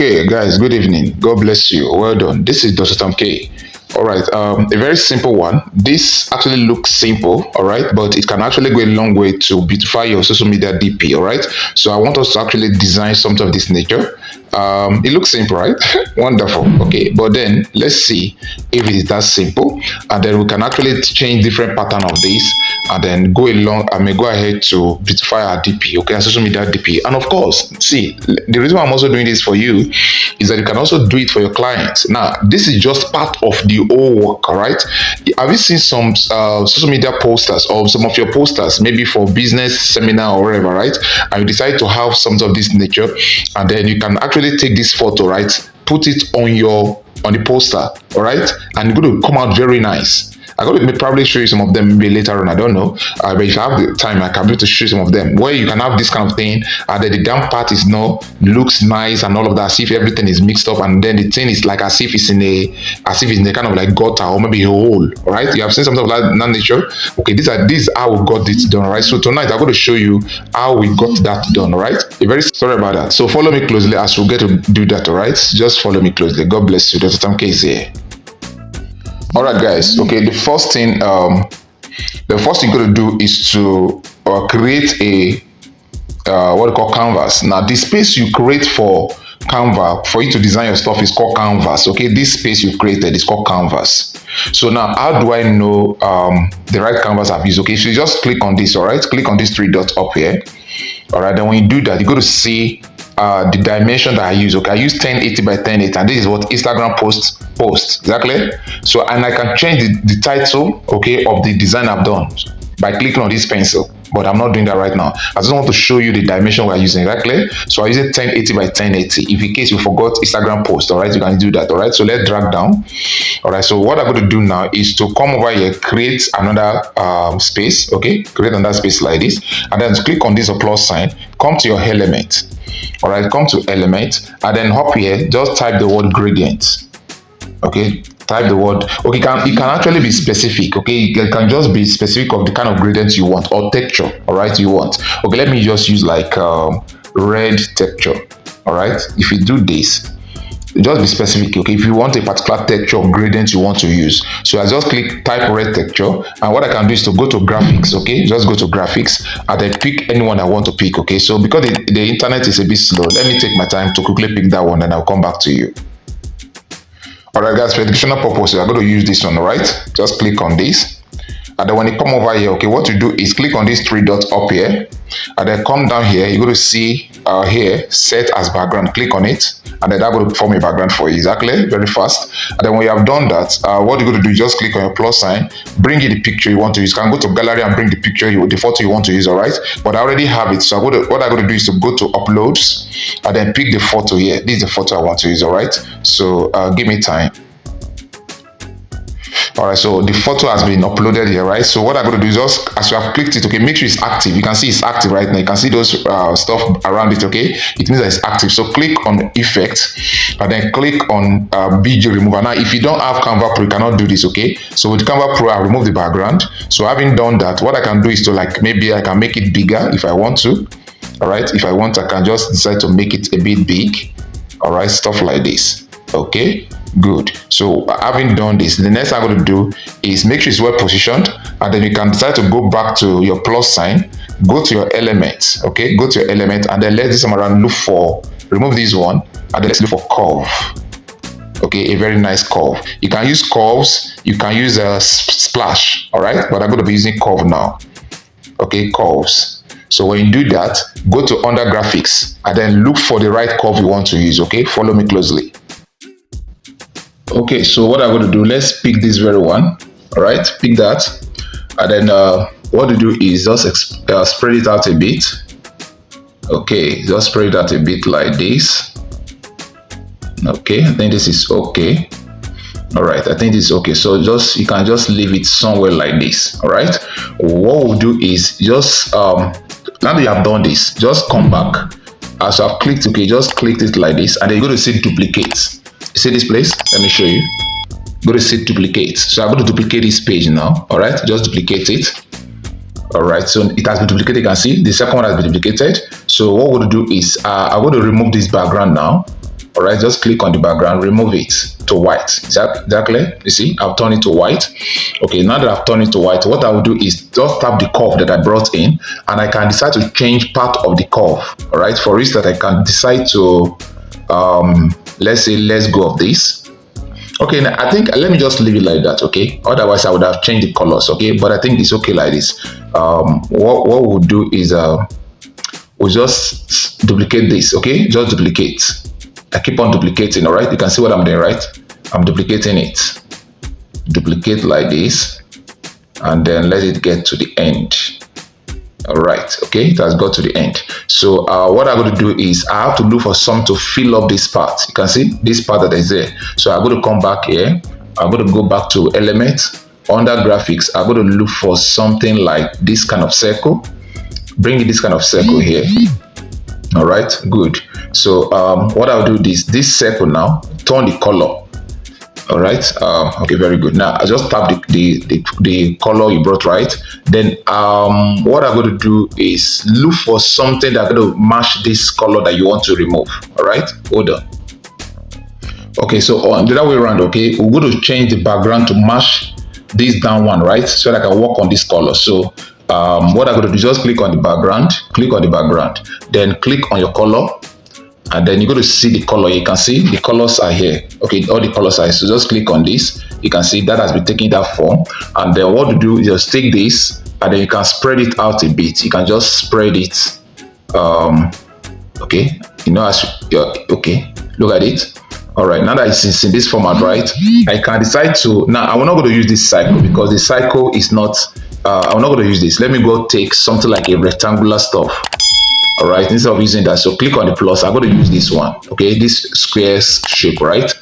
Okay, guys, good evening. God bless you. Well done. This is Dr. Tom K. All right, a very simple one. This actually looks simple, all right, but it can actually go a long way to beautify your social media DP, all right. So I want us to actually design something of this nature. It looks simple, right? Wonderful. Okay, but then let's see if it is that simple, and then we can actually change different pattern of this, and then go along. I may go ahead to beautify our DP, okay, our social media DP, and of course, see the reason why I'm also doing this for you is that you can also do it for your clients. Now, this is just part of the whole work, all right? Have you seen some social media posters or some of your posters, maybe for business seminar or whatever, right? And you decide to have something of this nature, and then you can actually take this photo, right? Put it on the poster, all right? And it's going to come out very nice. I'm going to probably show you some of them maybe later on. I don't know, but if I have the time, I can be able to show you some of them where you can have this kind of thing, and then the down part is looks nice and all of that, as if everything is mixed up, and then the thing is like as if it's in a kind of like gutter or maybe a hole. All right, you have seen something of that nature. Okay, these are how we got it done. All right, so tonight I'm going to show you how we got that done. All right, very sorry about that. So follow me closely as we get to do that. All right, just follow me closely. God bless you. Dr. Tom K is here. All right, guys. Okay, the first thing you're going to do is to create a what we call canvas. Now, the space you create for Canva for you to design your stuff is called canvas. Okay, this space you created is called canvas. So now, how do I know the right canvas I've used? Okay, so you just click on this. All right, click on these three dots up here. All right, then when you do that, you're going to see the dimension that I use. Okay, I use 1080 by 1080, and this is what Instagram post exactly. So, and I can change the title, okay, of the design I've done by clicking on this pencil, but I'm not doing that right now. I just want to show you the dimension we're using, exactly. So I use it 1080 by 1080. If in case you forgot Instagram post, all right, you can do that. All right, so let's drag down. All right, so what I'm going to do now is to come over here, create another space. Okay, create another space like this, and then click on this plus sign, come to your element. All right, come to element, and then up here, just type the word gradient. Okay, type the word. Okay, it can actually be specific. Okay, it can just be specific of the kind of gradient you want or texture. All right, you want. Okay, let me just use like red texture. All right, if you do this, just be specific. Okay, if you want a particular texture or gradient you want to use, so I just click type red texture, and what I can do is to go to graphics. Okay, just go to graphics and then pick anyone I want to pick. Okay, so because the internet is a bit slow, let me take my time to quickly pick that one, and I'll come back to you. All right, guys, for educational purposes, I'm going to use this one. All right, just click on this, and then when you come over here, okay, what you do is click on these three dots up here, and then come down here. You're going to see here set as background. Click on it, and then that will form a background for you. Exactly, very fast. And then when you have done that, what you're going to do, just click on your plus sign, bring in the picture you want to use. You can go to gallery and bring the picture, the photo you want to use. All right, but I already have it, so what I'm going to do is to go to uploads and then pick the photo here. This is the photo I want to use. All right, so give me time. All right, so the photo has been uploaded here, right? So what I'm going to do is just, as you have clicked it, okay, make sure it's active. You can see it's active right now. You can see those stuff around it, okay? It means that it's active. So click on effect, and then click on BG remover. Now, if you don't have Canva Pro, you cannot do this, okay? So with Canva Pro, I remove the background. So having done that, what I can do is to maybe I can make it bigger if I want to. All right, if I want, I can just decide to make it a bit big. All right, stuff like this, okay? Good. So having done this, the next I'm going to do is make sure it's well positioned, and then you can decide to go back to your plus sign, go to your element. Okay, go to your element, and then let this time around look for, remove this one, and then let's look for curve. Okay, a very nice curve. You can use curves, you can use a splash. All right, but I'm going to be using curve now. Okay, curves. So when you do that, go to under graphics, and then look for the right curve you want to use. Okay, follow me closely. Okay, so what I'm going to do, let's pick this very one. All right, pick that, and then what to do is just spread it out a bit. Okay, just spread it out a bit like this. Okay, I think this is okay. All right, I think this is okay. So you can just leave it somewhere like this. All right, what we'll do is just now that you have done this, just come back. As I've clicked, okay, just click it like this, and then you're going to see duplicate. See this place? Let me show you. Go to see duplicate. So I'm going to duplicate this page now. All right, just duplicate it. All right, so it has been duplicated. You can see the second one has been duplicated. So what we're going to do is I'm going to remove this background now. All right, just click on the background, remove it to white. Is that clear? You see, I've turned it to white. Okay, now that I've turned it to white, what I will do is just tap the curve that I brought in, and I can decide to change part of the curve. All right, for instance, I can decide to let's say let's go of this. Okay, now I think let me just leave it like that. Okay, otherwise I would have changed the colors. Okay, but I think it's okay like this. What we'll do is we'll just duplicate this. Okay, just duplicate. I keep on duplicating. All right, you can see what I'm doing, right? I'm duplicating it. Duplicate like this, and then let it get to the end. All right, okay, it has got to the end. So what I'm going to do is I have to look for some to fill up this part. You can see this part that is there. So I'm going to come back here. I'm going to go back to elements. Under graphics, I'm going to look for something like this kind of circle. Bring this kind of circle here. All right, good. So what I'll do is this circle now, turn the color. All right, okay, very good. Now I just tap the color you brought, right? Then what I'm going to do is look for something that's going to match this color that you want to remove. All right, hold on. Okay, so on the other way around, okay, we're going to change the background to match this down one, right? So that I can work on this color. So what I'm going to do is just click on the background, then click on your color. And then you're going to see the color. You can see the colors are here. Okay, all the colors are here. So just click on this. You can see that has been taking that form. And then what to do is just take this, and then you can spread it out a bit. You can just spread it. Okay, you know, okay, look at it. All right, now that it's in this format, right? I can decide to now. I'm not going to use this cycle because the cycle is not. I'm not going to use this. Let me go take something like a rectangular stuff. All right, instead of using that, so click on the plus. I'm going to use this one. Okay, this square shape, right?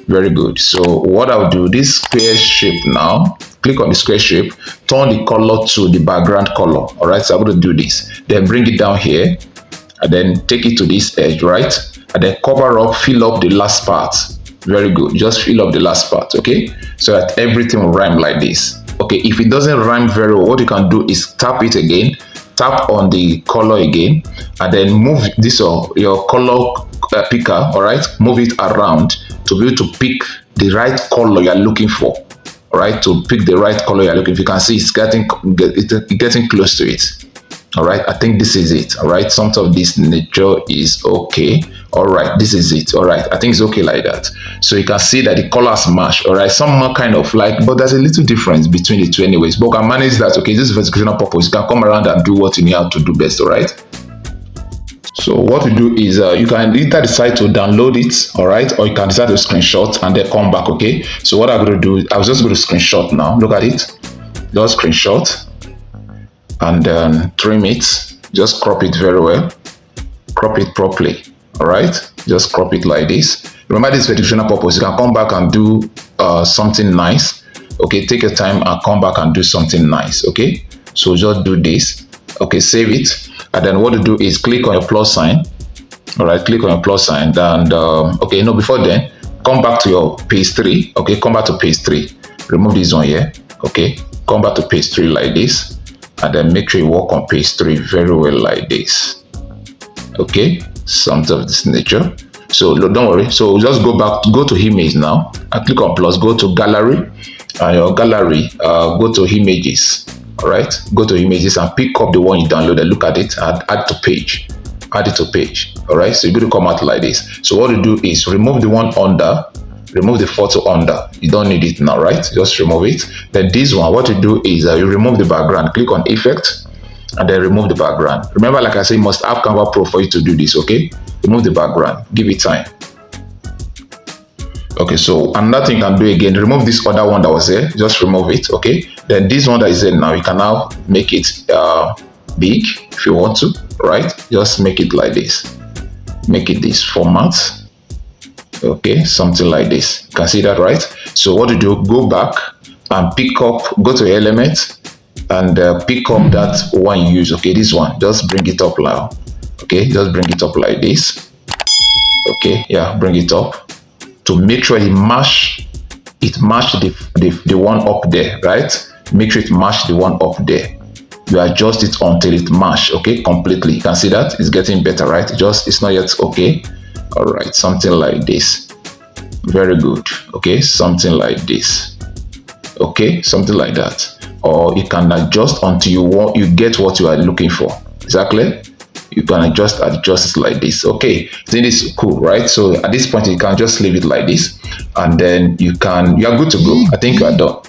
Very good. So what I'll do, this square shape now, click on the square shape, turn the color to the background color. All right, so I'm going to do this. Then bring it down here, and then take it to this edge, right? And then cover up, fill up the last part. Very good. Just fill up the last part, okay? So that everything will rhyme like this. Okay, if it doesn't rhyme very well, what you can do is tap it again. Tap on the color again, and then move this or your color picker. All right, move it around to be able to pick the right color you're looking for. All right, to pick the right color you're looking for. You can see it's getting close to it. All right, I think this is it. All right, something of this nature is okay. All right, this is it. All right, I think it's okay like that. So you can see that the colors match. All right, some more kind of like, but there's a little difference between the two anyways. But I can manage that. Okay, this is for educational purpose. You can come around and do what you need to do best. All right. So what we do is you can either decide to download it, all right, or you can decide to screenshot and then come back. Okay. So what I'm going to do, I was just going to screenshot now. Look at it. Just screenshot and then trim it. Just crop it very well. Crop it properly. All right, just crop it like this. Remember, this for educational purpose. You can come back and do something nice. Okay, take your time and come back and do something nice. Okay, so just do this. Okay, save it, and then what to do is click on your plus sign. All right, click on your plus sign, and okay, no, before then, come back to your page 3. Okay, come back to page 3. Remove this one here. Okay, come back to page 3 like this, and then make sure you work on page 3 very well like this. Okay, something of this nature. So don't worry. So just go to image now and click on plus, go to gallery, and your gallery, go to images. All right, go to images and pick up the one you downloaded. Look at it and add to page. Add it to page. All right, so you're going to come out like this. So what you do is remove the one under, remove the photo under. You don't need it now, right? Just remove it. Then this one, what you do is you remove the background. Click on effect and then remove the background. Remember, like I said, you must have Canva Pro for you to do this. Okay, remove the background, give it time. Okay, so another thing you can do again, remove this other one that was there, just remove it. Okay, then this one that is there now, you can now make it big if you want to, right? Just make it like this, make it this format. Okay, something like this. You can see that, right? So what you do, go back and pick up, go to element and pick up that one you use. Okay, this one, just bring it up now. Okay, just bring it up like this. Okay, yeah, bring it up to make sure it match the one up there, right? Make sure it match the one up there. You adjust it until it match, okay, completely. You can see that it's getting better, right? It's not yet okay. All right, something like this. Very good. Okay, something like this. Okay, something like that. Or you can adjust until you get what you are looking for. Exactly. You can adjust it like this. Okay, I think this is cool, right? So at this point you can just leave it like this, and then you are good to go. I think you are done.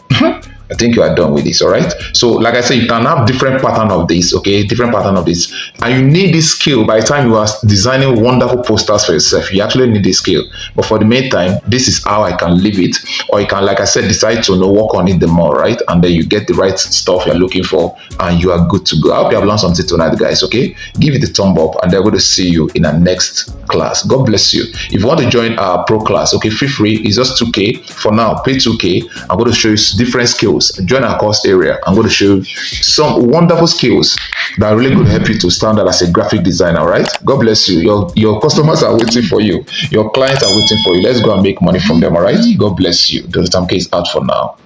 I think you are done with this. All right, so like I said, you can have different pattern of this. Okay, different pattern of this, and you need this skill. By the time you are designing wonderful posters for yourself, you actually need this skill. But for the meantime, this is how I can leave it. Or you can, like I said, decide to work on it the more, right? And then you get the right stuff you're looking for, and you are good to go. I hope you have learned something tonight, guys. Okay, give it a thumb up, and they're going to see you in our next class. God bless you. If you want to join our pro class, okay, feel free. It's just 2K for now. Pay 2K. I'm going to show you different skills. Join our course area. I'm going to show you some wonderful skills that are really going to help you to stand out as a graphic designer. All right. God bless you. Your customers are waiting for you. Your clients are waiting for you. Let's go and make money from them. All right. God bless you. Dr. Tamke is out for now.